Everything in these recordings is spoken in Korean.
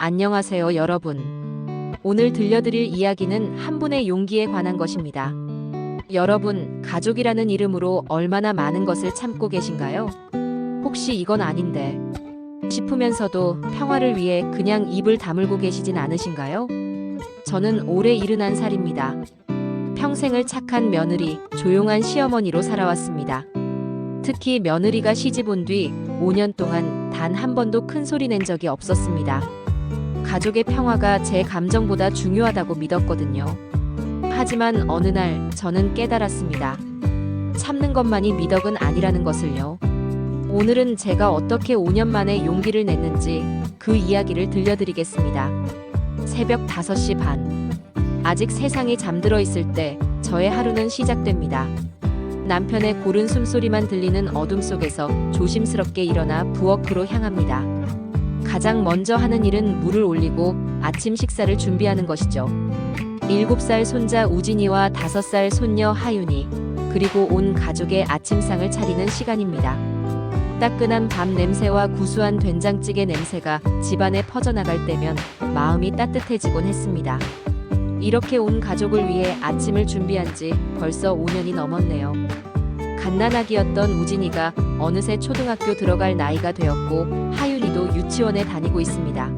안녕하세요, 여러분. 오늘 들려드릴 이야기는 한 분의 용기에 관한 것입니다. 여러분, 가족이라는 이름으로 얼마나 많은 것을 참고 계신가요? 혹시 이건 아닌데 싶으면서도 평화를 위해 그냥 입을 다물고 계시진 않으신가요? 저는 올해 71살입니다. 평생을 착한 며느리, 조용한 시어머니로 살아왔습니다. 특히 며느리가 시집 온 뒤 5년 동안 단 한 번도 큰 소리 낸 적이 없었습니다. 가족의 평화가 제 감정보다 중요하다고 믿었거든요. 하지만 어느 날 저는 깨달았습니다. 참는 것만이 미덕은 아니라는 것을요. 오늘은 제가 어떻게 5년 만에 용기를 냈는지 그 이야기를 들려드리겠습니다. 새벽 5시 반. 아직 세상이 잠들어 있을 때 저의 하루는 시작됩니다. 남편의 고른 숨소리만 들리는 어둠 속에서 조심스럽게 일어나 부엌으로 향합니다. 가장 먼저 하는 일은 물을 올리고 아침 식사를 준비하는 것이죠. 7살 손자 우진이와 5살 손녀 하윤이, 그리고 온 가족의 아침상을 차리는 시간입니다. 따끈한 밥 냄새와 구수한 된장찌개 냄새가 집안에 퍼져나갈 때면 마음이 따뜻해지곤 했습니다. 이렇게 온 가족을 위해 아침을 준비한 지 벌써 5년이 넘었네요. 갓난아기였던 우진이가 어느새 초등학교 들어갈 나이가 되었고 하윤이도 유치원에 다니고 있습니다.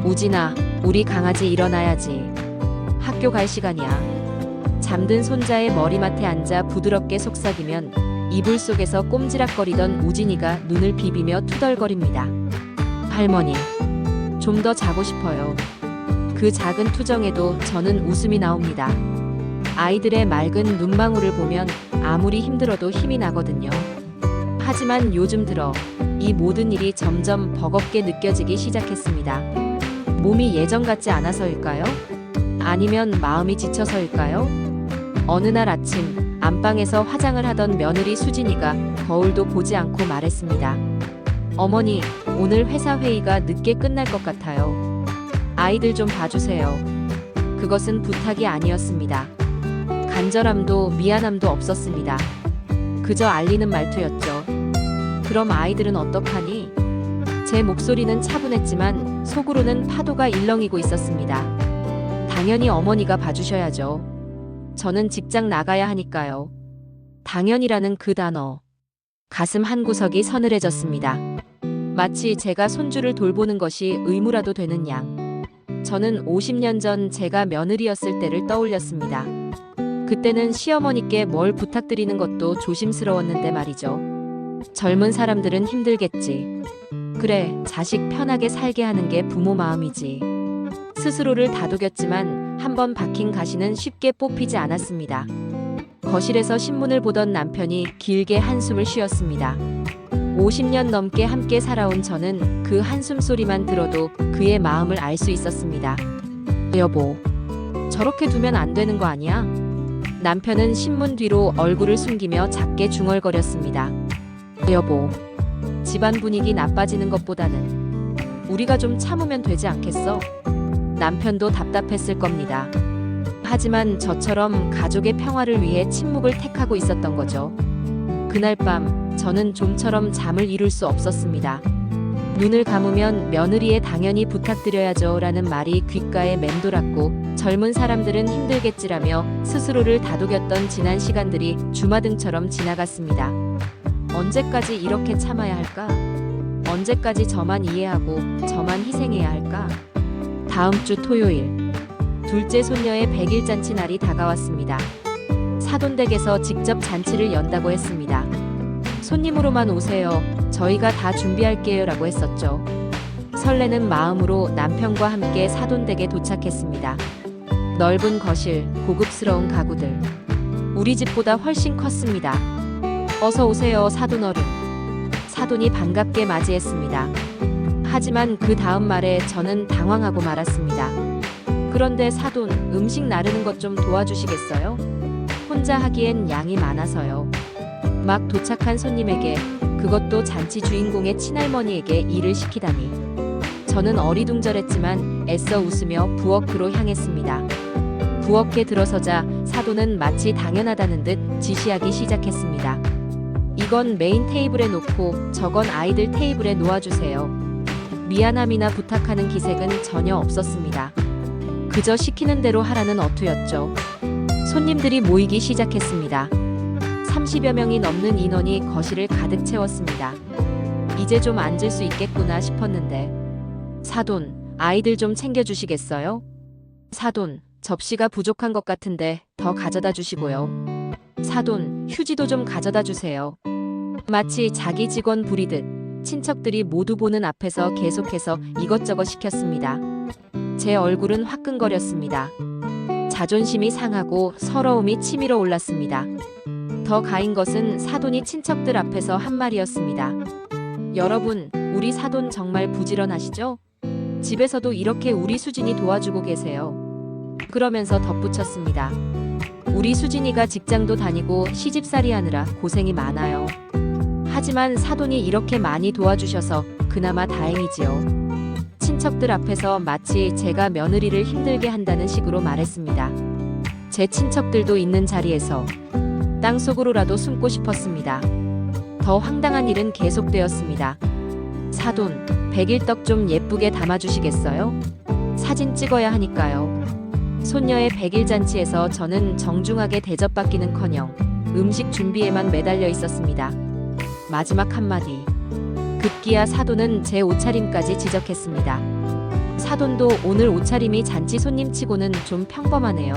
우진아, 우리 강아지 일어나야지. 학교 갈 시간이야. 잠든 손자의 머리맡에 앉아 부드럽게 속삭이면 이불 속에서 꼼지락거리던 우진이가 눈을 비비며 투덜거립니다. 할머니, 좀 더 자고 싶어요. 그 작은 투정에도 저는 웃음이 나옵니다. 아이들의 맑은 눈망울을 보면 아무리 힘들어도 힘이 나거든요. 하지만 요즘 들어 이 모든 일이 점점 버겁게 느껴지기 시작했습니다. 몸이 예전 같지 않아서일까요? 아니면 마음이 지쳐서일까요? 어느 날 아침 안방에서 화장을 하던 며느리 수진이가 거울도 보지 않고 말했습니다. 어머니, 오늘 회사 회의가 늦게 끝날 것 같아요. 아이들 좀 봐주세요. 그것은 부탁이 아니었습니다. 간절함도 미안함도 없었습니다. 그저 알리는 말투였죠. 그럼 아이들은 어떡하니? 제 목소리는 차분했지만 속으로는 파도가 일렁이고 있었습니다. 당연히 어머니가 봐주셔야죠. 저는 직장 나가야 하니까요. 당연이라는 그 단어. 가슴 한구석이 서늘해졌습니다. 마치 제가 손주를 돌보는 것이 의무라도 되는 양. 저는 50년 전 제가 며느리였을 때를 떠올렸습니다. 그때는 시어머니께 뭘 부탁드리는 것도 조심스러웠는데 말이죠. 젊은 사람들은 힘들겠지. 그래, 자식 편하게 살게 하는 게 부모 마음이지. 스스로를 다독였지만 한번 박힌 가시는 쉽게 뽑히지 않았습니다. 거실에서 신문을 보던 남편이 길게 한숨을 쉬었습니다. 50년 넘게 함께 살아온 저는 그 한숨 소리만 들어도 그의 마음을 알 수 있었습니다. 여보, 저렇게 두면 안 되는 거 아니야? 남편은 신문 뒤로 얼굴을 숨기며 작게 중얼거렸습니다. 여보, 집안 분위기 나빠지는 것보다는 우리가 좀 참으면 되지 않겠어? 남편도 답답했을 겁니다. 하지만 저처럼 가족의 평화를 위해 침묵을 택하고 있었던 거죠. 그날 밤 저는 좀처럼 잠을 이룰 수 없었습니다. 눈을 감으면 며느리에 당연히 부탁드려야죠 라는 말이 귓가에 맴돌았고, 젊은 사람들은 힘들겠지라며 스스로를 다독였던 지난 시간들이 주마등처럼 지나갔습니다. 언제까지 이렇게 참아야 할까? 언제까지 저만 이해하고 저만 희생해야 할까? 다음 주 토요일, 둘째 손녀의 100일 잔치 날이 다가왔습니다. 사돈댁에서 직접 잔치를 연다고 했습니다. 손님으로만 오세요. 저희가 다 준비할게요 라고 했었죠. 설레는 마음으로 남편과 함께 사돈댁에 도착했습니다. 넓은 거실, 고급스러운 가구들. 우리 집보다 훨씬 컸습니다. 어서 오세요, 사돈 어른. 사돈이 반갑게 맞이했습니다. 하지만 그 다음 말에 저는 당황하고 말았습니다. 그런데 사돈, 음식 나르는 것 좀 도와주시겠어요? 혼자 하기엔 양이 많아서요. 막 도착한 손님에게, 그것도 잔치 주인공의 친할머니에게 일을 시키다니. 저는 어리둥절했지만 애써 웃으며 부엌으로 향했습니다. 부엌에 들어서자 사돈은 마치 당연하다는 듯 지시하기 시작했습니다. 이건 메인 테이블에 놓고 저건 아이들 테이블에 놓아주세요. 미안함이나 부탁하는 기색은 전혀 없었습니다. 그저 시키는 대로 하라는 어투였죠. 손님들이 모이기 시작했습니다. 30여 명이 넘는 인원이 거실을 가득 채웠습니다. 이제 좀 앉을 수 있겠구나 싶었는데, 사돈, 아이들 좀 챙겨주시겠어요? 사돈, 접시가 부족한 것 같은데 더 가져다 주시고요. 사돈, 휴지도 좀 가져다 주세요. 마치 자기 직원 부리듯 친척들이 모두 보는 앞에서 계속해서 이것저것 시켰습니다. 제 얼굴은 화끈거렸습니다. 자존심이 상하고 서러움이 치밀어 올랐습니다. 더 가인 것은 사돈이 친척들 앞에서 한 말이었습니다. 여러분, 우리 사돈 정말 부지런하시죠? 집에서도 이렇게 우리 수진이 도와주고 계세요. 그러면서 덧붙였습니다. 우리 수진이가 직장도 다니고 시집살이 하느라 고생이 많아요. 하지만 사돈이 이렇게 많이 도와주셔서 그나마 다행이지요. 친척들 앞에서 마치 제가 며느리를 힘들게 한다는 식으로 말했습니다. 제 친척들도 있는 자리에서 땅속으로라도 숨고 싶었습니다. 더 황당한 일은 계속되었습니다. 사돈, 백일떡 좀 예쁘게 담아주시겠어요? 사진 찍어야 하니까요. 손녀의 백일잔치에서 저는 정중하게 대접받기는커녕 음식 준비에만 매달려 있었습니다. 마지막 한마디. 급기야 사돈은 제 옷차림까지 지적했습니다. 사돈도 오늘 옷차림이 잔치 손님치고는 좀 평범하네요.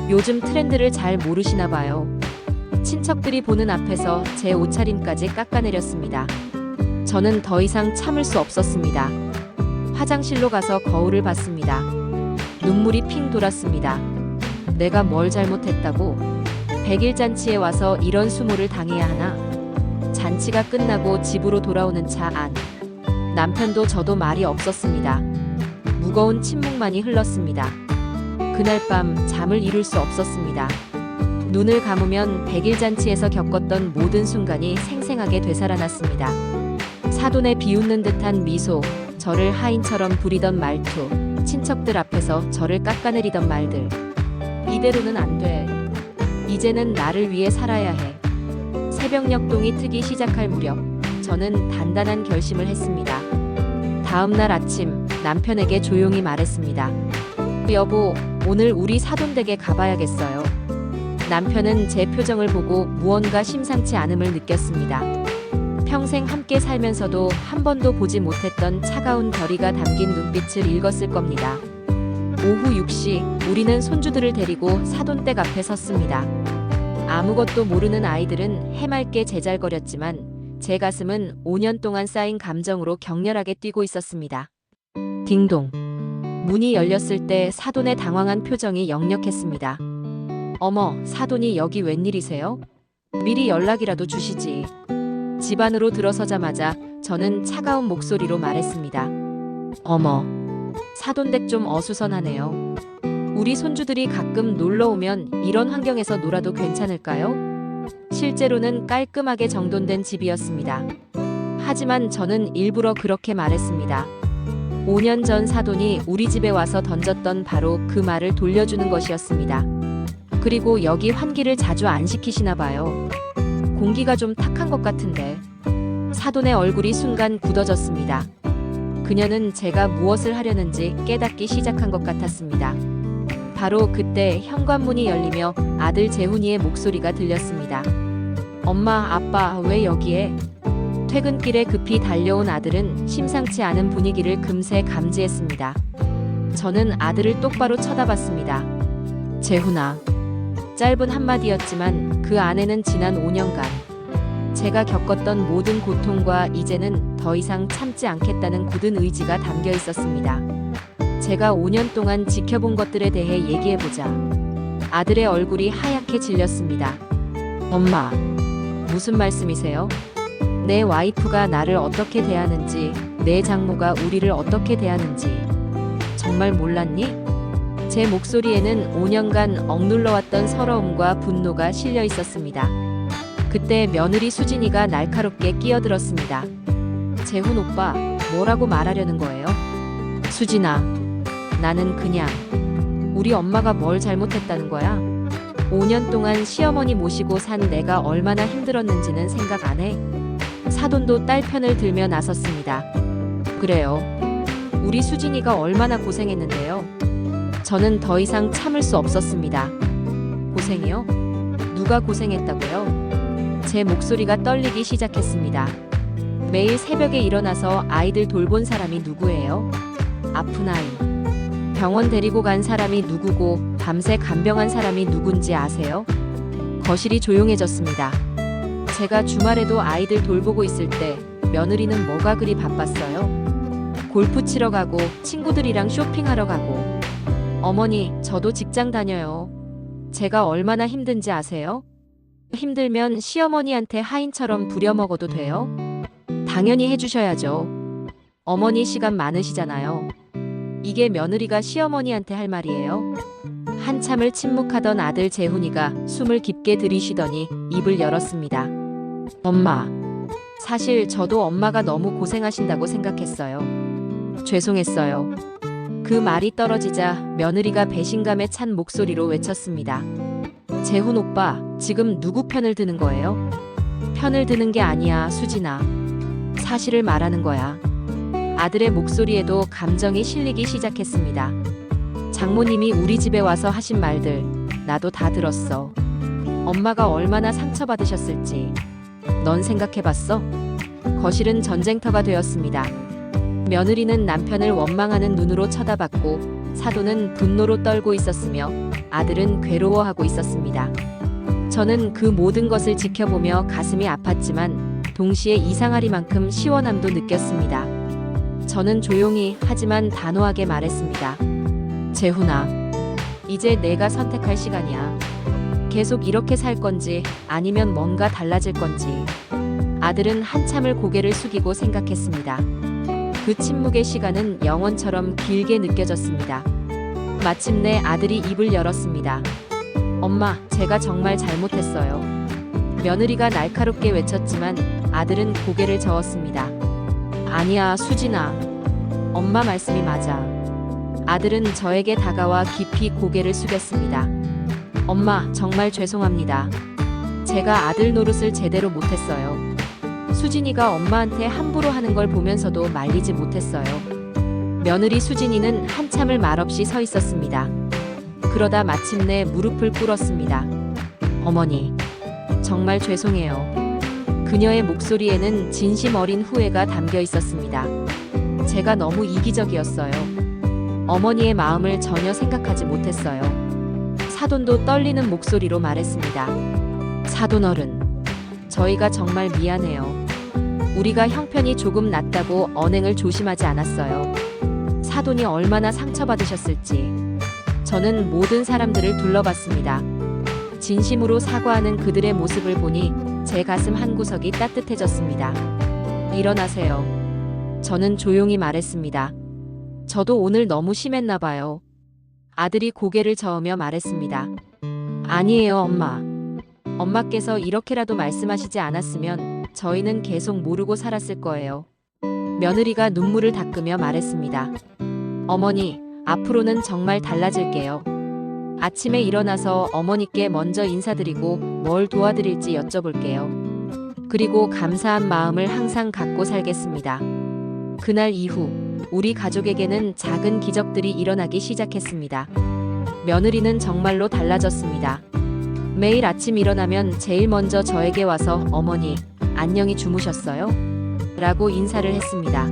요즘 트렌드를 잘 모르시나 봐요. 친척들이 보는 앞에서 제 옷차림까지 깎아내렸습니다. 저는 더 이상 참을 수 없었습니다. 화장실로 가서 거울을 봤습니다. 눈물이 핑 돌았습니다. 내가 뭘 잘못했다고? 백일잔치에 와서 이런 수모를 당해야 하나? 잔치가 끝나고 집으로 돌아오는 차 안. 남편도 저도 말이 없었습니다. 무거운 침묵만이 흘렀습니다. 그날 밤 잠을 이룰 수 없었습니다. 눈을 감으면 백일잔치에서 겪었던 모든 순간이 생생하게 되살아났습니다. 사돈의 비웃는 듯한 미소, 저를 하인처럼 부리던 말투, 친척들 앞에서 저를 깎아내리던 말들. 이대로는 안 돼. 이제는 나를 위해 살아야 해. 새벽녘동이 트기 시작할 무렵 저는 단단한 결심을 했습니다. 다음 날 아침 남편에게 조용히 말했습니다. 여보, 오늘 우리 사돈 댁에 가봐야겠어요. 남편은 제 표정을 보고 무언가 심상치 않음을 느꼈습니다. 평생 함께 살면서도 한 번도 보지 못했던 차가운 결의가 담긴 눈빛을 읽었을 겁니다. 오후 6시 우리는 손주들을 데리고 사돈댁 앞에 섰습니다. 아무것도 모르는 아이들은 해맑게 제잘거렸지만 제 가슴은 5년 동안 쌓인 감정으로 격렬하게 뛰고 있었습니다. 딩동. 문이 열렸을 때 사돈의 당황한 표정이 역력했습니다. 어머, 사돈이 여기 웬일이세요? 미리 연락이라도 주시지. 집 안으로 들어서자마자 저는 차가운 목소리로 말했습니다. 어머, 사돈댁 좀 어수선하네요. 우리 손주들이 가끔 놀러 오면 이런 환경에서 놀아도 괜찮을까요? 실제로는 깔끔하게 정돈된 집이었습니다. 하지만 저는 일부러 그렇게 말했습니다. 5년 전 사돈이 우리 집에 와서 던졌던 바로 그 말을 돌려주는 것이었습니다. 그리고 여기 환기를 자주 안 시키시나 봐요. 공기가 좀 탁한 것 같은데. 사돈의 얼굴이 순간 굳어졌습니다. 그녀는 제가 무엇을 하려는지 깨닫기 시작한 것 같았습니다. 바로 그때 현관문이 열리며 아들 재훈이의 목소리가 들렸습니다. 엄마, 아빠, 왜 여기에? 퇴근길에 급히 달려온 아들은 심상치 않은 분위기를 금세 감지했습니다. 저는 아들을 똑바로 쳐다봤습니다. 재훈아. 짧은 한마디였지만 그 안에는 지난 5년간 제가 겪었던 모든 고통과 이제는 더 이상 참지 않겠다는 굳은 의지가 담겨 있었습니다. 제가 5년 동안 지켜본 것들에 대해 얘기해보자. 아들의 얼굴이 하얗게 질렸습니다. 엄마, 무슨 말씀이세요? 내 와이프가 나를 어떻게 대하는지, 내 장모가 우리를 어떻게 대하는지 정말 몰랐니? 제 목소리에는 5년간 억눌러왔던 서러움과 분노가 실려 있었습니다. 그때 며느리 수진이가 날카롭게 끼어들었습니다. 재훈 오빠, 뭐라고 말하려는 거예요? 수진아, 나는 그냥 우리 엄마가 뭘 잘못했다는 거야? 5년 동안 시어머니 모시고 산 내가 얼마나 힘들었는지는 생각 안 해? 사돈도 딸 편을 들며 나섰습니다. 그래요. 우리 수진이가 얼마나 고생했는데요. 저는 더 이상 참을 수 없었습니다. 고생이요? 누가 고생했다고요? 제 목소리가 떨리기 시작했습니다. 매일 새벽에 일어나서 아이들 돌본 사람이 누구예요? 아픈 아이. 병원 데리고 간 사람이 누구고 밤새 간병한 사람이 누군지 아세요? 거실이 조용해졌습니다. 제가 주말에도 아이들 돌보고 있을 때 며느리는 뭐가 그리 바빴어요? 골프 치러 가고 친구들이랑 쇼핑하러 가고. 어머니, 저도 직장 다녀요. 제가 얼마나 힘든지 아세요? 힘들면 시어머니한테 하인처럼 부려먹어도 돼요? 당연히 해주셔야죠. 어머니 시간 많으시잖아요. 이게 며느리가 시어머니한테 할 말이에요? 한참을 침묵하던 아들 재훈이가 숨을 깊게 들이쉬더니 입을 열었습니다. 엄마, 사실 저도 엄마가 너무 고생하신다고 생각했어요. 죄송했어요. 그 말이 떨어지자 며느리가 배신감에 찬 목소리로 외쳤습니다. 재훈 오빠, 지금 누구 편을 드는 거예요? 편을 드는 게 아니야, 수진아. 사실을 말하는 거야. 아들의 목소리에도 감정이 실리기 시작했습니다. 장모님이 우리 집에 와서 하신 말들 나도 다 들었어. 엄마가 얼마나 상처받으셨을지 넌 생각해봤어? 거실은 전쟁터가 되었습니다. 며느리는 남편을 원망하는 눈으로 쳐다봤고 사돈은 분노로 떨고 있었으며 아들은 괴로워하고 있었습니다. 저는 그 모든 것을 지켜보며 가슴이 아팠지만 동시에 이상하리만큼 시원함도 느꼈습니다. 저는 조용히 하지만 단호하게 말했습니다. 재훈아, 이제 내가 선택할 시간이야. 계속 이렇게 살 건지 아니면 뭔가 달라질 건지. 아들은 한참을 고개를 숙이고 생각했습니다. 그 침묵의 시간은 영원처럼 길게 느껴졌습니다. 마침내 아들이 입을 열었습니다. 엄마, 제가 정말 잘못했어요. 며느리가 날카롭게 외쳤지만 아들은 고개를 저었습니다. 아니야, 수진아. 엄마 말씀이 맞아. 아들은 저에게 다가와 깊이 고개를 숙였습니다. 엄마, 정말 죄송합니다. 제가 아들 노릇을 제대로 못했어요. 수진이가 엄마한테 함부로 하는 걸 보면서도 말리지 못했어요. 며느리 수진이는 한참을 말없이 서 있었습니다. 그러다 마침내 무릎을 꿇었습니다. 어머니, 정말 죄송해요. 그녀의 목소리에는 진심 어린 후회가 담겨 있었습니다. 제가 너무 이기적이었어요. 어머니의 마음을 전혀 생각하지 못했어요. 사돈도 떨리는 목소리로 말했습니다. 사돈 어른, 저희가 정말 미안해요. 우리가 형편이 조금 낮다고 언행을 조심하지 않았어요. 사돈이 얼마나 상처받으셨을지. 저는 모든 사람들을 둘러봤습니다. 진심으로 사과하는 그들의 모습을 보니 제 가슴 한구석이 따뜻해졌습니다. 일어나세요. 저는 조용히 말했습니다. 저도 오늘 너무 심했나 봐요. 아들이 고개를 저으며 말했습니다. 아니에요, 엄마. 엄마께서 이렇게라도 말씀하시지 않았으면 저희는 계속 모르고 살았을 거예요. 며느리가 눈물을 닦으며 말했습니다. 어머니, 앞으로는 정말 달라질게요. 아침에 일어나서 어머니께 먼저 인사드리고 뭘 도와드릴지 여쭤볼게요. 그리고 감사한 마음을 항상 갖고 살겠습니다. 그날 이후 우리 가족에게는 작은 기적들이 일어나기 시작했습니다. 며느리는 정말로 달라졌습니다. 매일 아침 일어나면 제일 먼저 저에게 와서 어머니, 안녕히 주무셨어요? 라고 인사를 했습니다.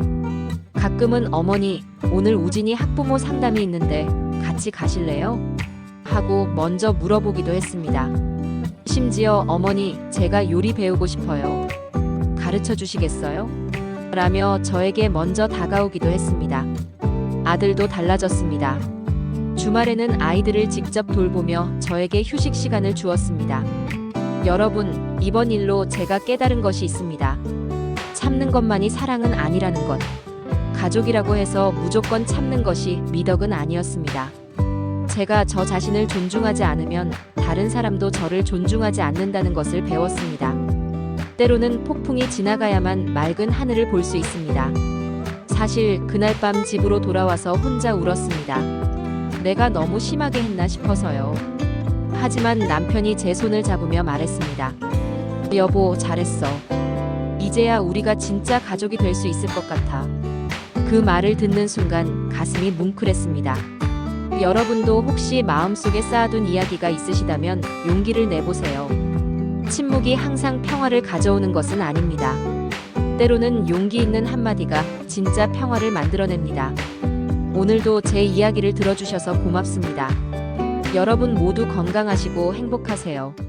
가끔은 어머니, 오늘 우진이 학부모 상담이 있는데 같이 가실래요? 하고 먼저 물어보기도 했습니다. 심지어 어머니, 제가 요리 배우고 싶어요. 가르쳐 주시겠어요? 라며 저에게 먼저 다가오기도 했습니다. 아들도 달라졌습니다. 주말에는 아이들을 직접 돌보며 저에게 휴식 시간을 주었습니다. 여러분, 이번 일로 제가 깨달은 것이 있습니다. 참는 것만이 사랑은 아니라는 것. 가족이라고 해서 무조건 참는 것이 미덕은 아니었습니다. 제가 저 자신을 존중하지 않으면 다른 사람도 저를 존중하지 않는다는 것을 배웠습니다. 때로는 폭풍이 지나가야만 맑은 하늘을 볼 수 있습니다. 사실 그날 밤 집으로 돌아와서 혼자 울었습니다. 내가 너무 심하게 했나 싶어서요. 하지만 남편이 제 손을 잡으며 말했습니다. 여보, 잘했어. 이제야 우리가 진짜 가족이 될 수 있을 것 같아. 그 말을 듣는 순간 가슴이 뭉클했습니다. 여러분도 혹시 마음속에 쌓아둔 이야기가 있으시다면 용기를 내보세요. 침묵이 항상 평화를 가져오는 것은 아닙니다. 때로는 용기 있는 한마디가 진짜 평화를 만들어냅니다. 오늘도 제 이야기를 들어주셔서 고맙습니다. 여러분 모두 건강하시고 행복하세요.